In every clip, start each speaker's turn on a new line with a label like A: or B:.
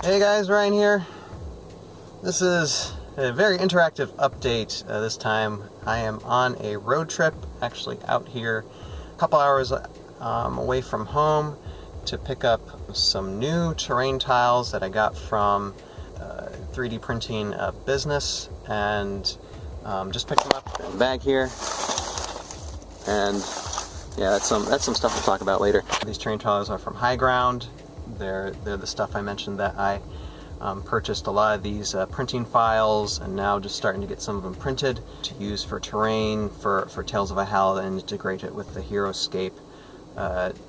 A: Hey guys, Ryan here. This is a very interactive update. This time I am on a road trip, actually out here a couple hours away from home to pick up some new terrain tiles that I got from 3D printing business, and just picked them up in a bag here. And yeah, that's some stuff we'll talk about later. These terrain tiles are from HyGround. They're the stuff I mentioned that I purchased a lot of these printing files, and now just starting to get some of them printed to use for terrain, for Tales of Valhalla, and integrate it with the HeroScape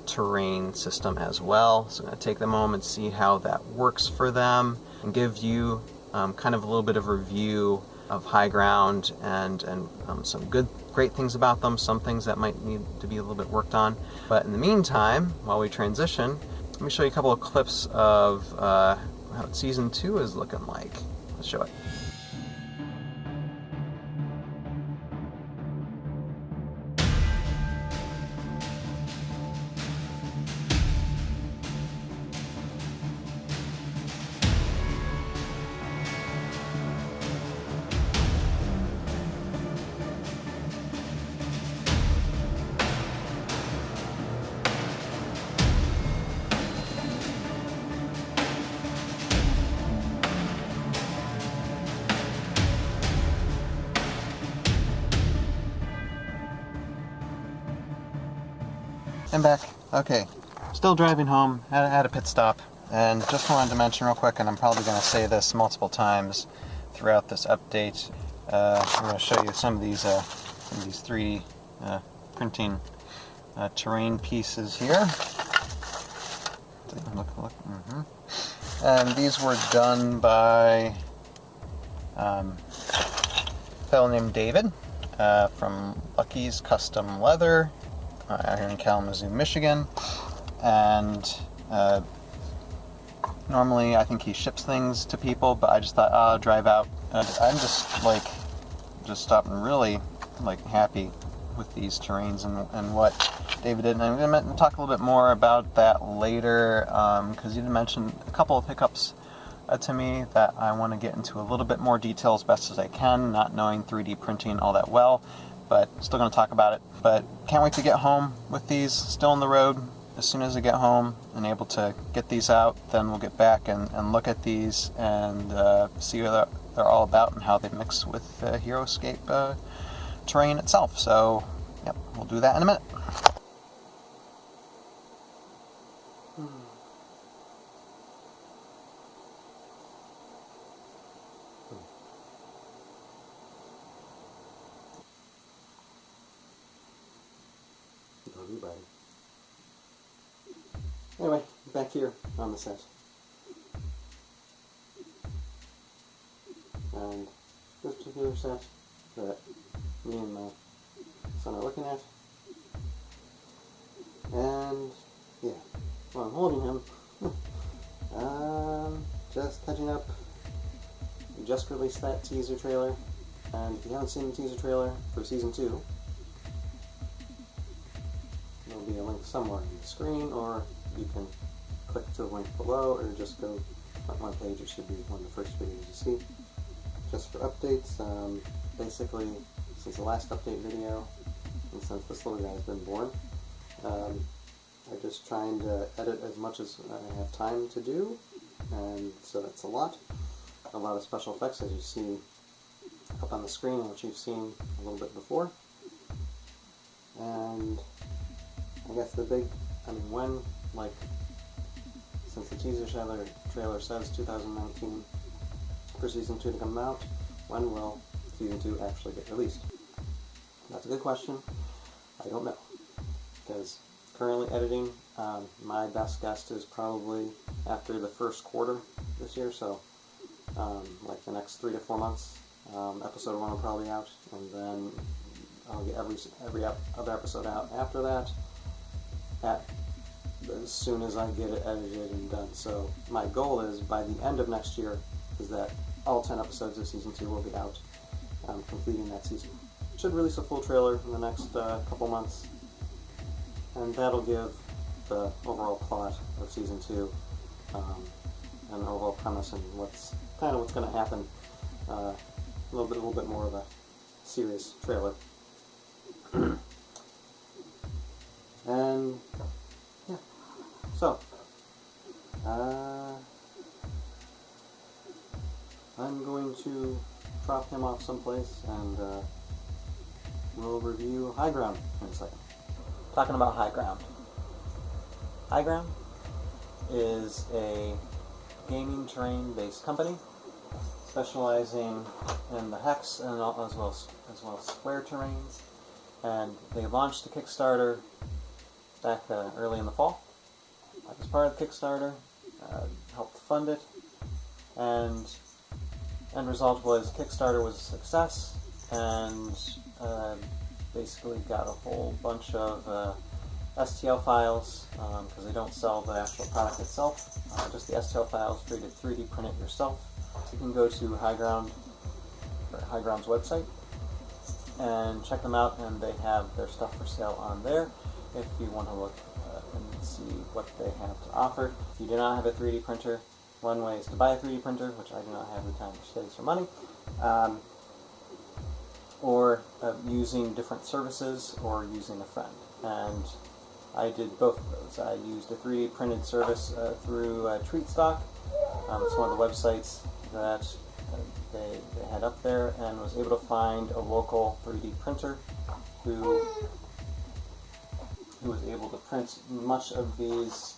A: terrain system as well. So I'm going to take them home and see how that works for them, and give you kind of a little bit of a review of HyGround and some great things about them, some things that might need to be a little bit worked on. But in the meantime, while we transition, let me show you a couple of clips of how Season 2 is looking like. Let's show it. I'm back. Okay, still driving home, had a pit stop, and just wanted to mention real quick, and I'm probably going to say this multiple times throughout this update. I'm going to show you some of these 3D printing terrain pieces here. And these were done by a fellow named David from Lucky's Custom Leather out here in Kalamazoo, Michigan. And normally I think he ships things to people, but I just thought I'll drive out. I'm just stopping really happy with these terrains and what David did. And I'm going to talk a little bit more about that later, because you did mention a couple of hiccups to me that I want to get into a little bit more detail as best as I can, not knowing 3D printing all that well, but still going to talk about it. But can't wait to get home with these. Still on the road. As soon as I get home and able to get these out, then we'll get back and look at these and see what they're all about and how they mix with HeroScape terrain itself. So, yep, we'll do that in a minute. Anyway, back here on the set. And this particular set that me and my son are looking at. And yeah, while I'm holding him, just touching up. We just released that teaser trailer, and if you haven't seen the teaser trailer for Season 2, there'll be a link somewhere on the screen, or you can click to the link below, or just go on my page. It should be one of the first videos you see. Just for updates, basically, since the last update video, and since this little guy's been born, I'm just trying to edit as much as I have time to do, and so that's a lot of special effects, as you see up on the screen, which you've seen a little bit before. And I guess the big, since the teaser trailer says 2019 for Season 2 to come out, when will Season 2 actually get released? That's a good question. I don't know, because currently editing, my best guess is probably after the first quarter this year, so the next 3 to 4 months. Episode 1 will probably out, and then I'll get every other episode out after that, as soon as I get it edited and done. So my goal is, by the end of next year, is that all 10 episodes of Season 2 will be out, completing that season. Should release a full trailer in the next couple months, and that'll give the overall plot of Season 2 an overall premise and what's going to happen. A little bit more of a serious trailer. And yeah, so I'm going to drop him off someplace, and we'll review HyGround in a second. Talking about HyGround. HyGround is a gaming terrain-based company specializing in the hex and as well as square terrains, and they launched a Kickstarter back early in the fall. I was part of the Kickstarter, helped fund it, and end result was Kickstarter was a success, and basically got a whole bunch of STL files, because they don't sell the actual product itself, just the STL files for you to 3D print it yourself. You can go to HyGround, or HyGround's website, and check them out, and they have their stuff for sale on there if you want to look and see what they have to offer. If you do not have a 3D printer, one way is to buy a 3D printer, which I do not have the time or space or money, or using different services or using a friend. And I did both of those. I used a 3D printed service through TreatStock. It's one of the websites that they had up there, and was able to find a local 3D printer who was able to print much of these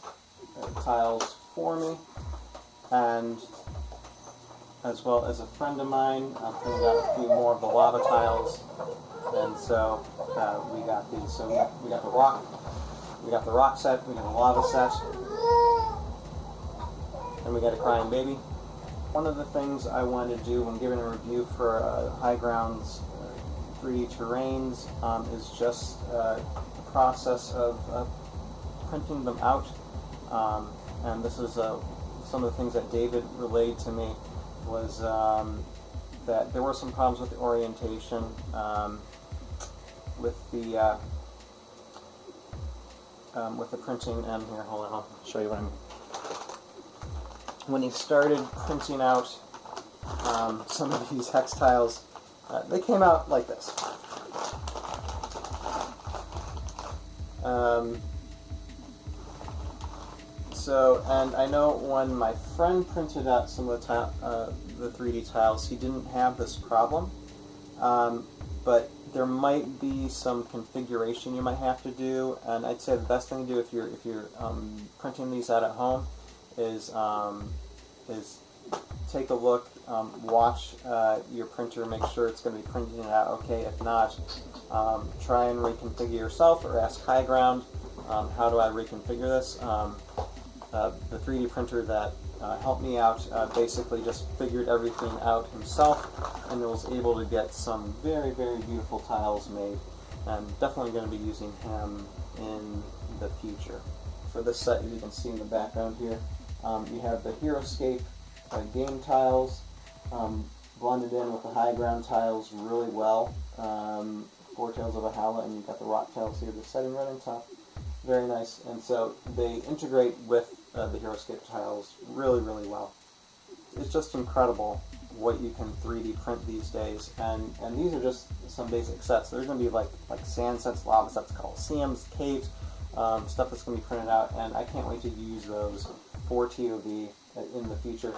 A: tiles for me, and as well as a friend of mine printed out a few more of the lava tiles, and so we got these. So we got the rock set, we got the lava set, and we got a crying baby. One of the things I wanted to do when giving a review for HyGround's 3D terrains is just the process of printing them out, and this is some of the things that David relayed to me, was that there were some problems with the orientation, with the printing. And here, hold on, I'll show you what I mean. When he started printing out some of these hex tiles, they came out like this. And I know when my friend printed out some of the 3D tiles, he didn't have this problem, but there might be some configuration you might have to do, and I'd say the best thing to do if you're printing these out at home is take a look, watch your printer, make sure it's going to be printing it out okay. If not, try and reconfigure yourself, or ask HyGround, how do I reconfigure this? The 3D printer that helped me out basically just figured everything out himself, and was able to get some very, very beautiful tiles made. I'm definitely going to be using him in the future. For this set, as you can see in the background here, you have the HeroScape game tiles blended in with the HyGround tiles really well. 4 Tales of Valhalla, and you've got the rock tiles here, the setting right on top. Very nice. And so they integrate with the HeroScape tiles really, really well. It's just incredible what you can 3D print these days. And these are just some basic sets. There's going to be like sand sets, lava sets, coliseums, caves, stuff that's going to be printed out, and I can't wait to use those for ToV in the future.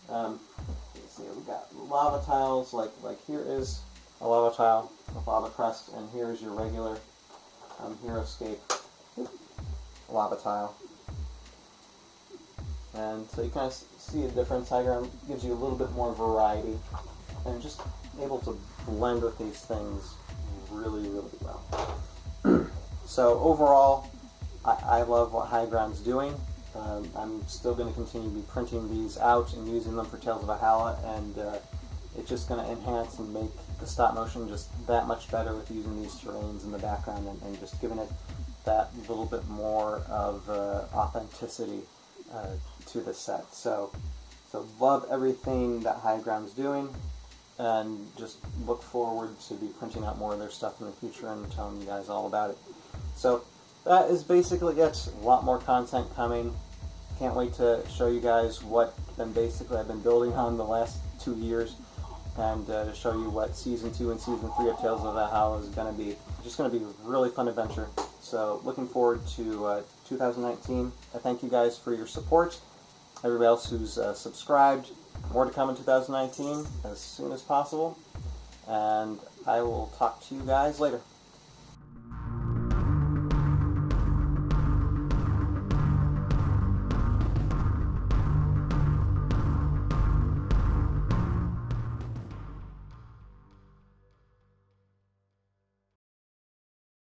A: Let's see, we've got lava tiles, like here is a lava tile with lava crust, and here's your regular HeroScape lava tile. And so you kind of see a difference. HyGround gives you a little bit more variety, and just able to blend with these things really, really well. So overall, I love what HyGround's doing. I'm still going to continue to be printing these out and using them for Tales of Valhalla, and it's just going to enhance and make the stop motion just that much better with using these terrains in the background, and just giving it that little bit more of authenticity to the set. So love everything that HyGround's doing, and just look forward to be printing out more of their stuff in the future and telling you guys all about it. So that is basically it. A lot more content coming. Can't wait to show you guys what I've been building on the last 2 years, and to show you what Season 2 and Season 3 of Tales of Valhalla is going to be. Just going to be a really fun adventure. So looking forward to 2019. I thank you guys for your support. Everybody else who's subscribed. More to come in 2019 as soon as possible. And I will talk to you guys later.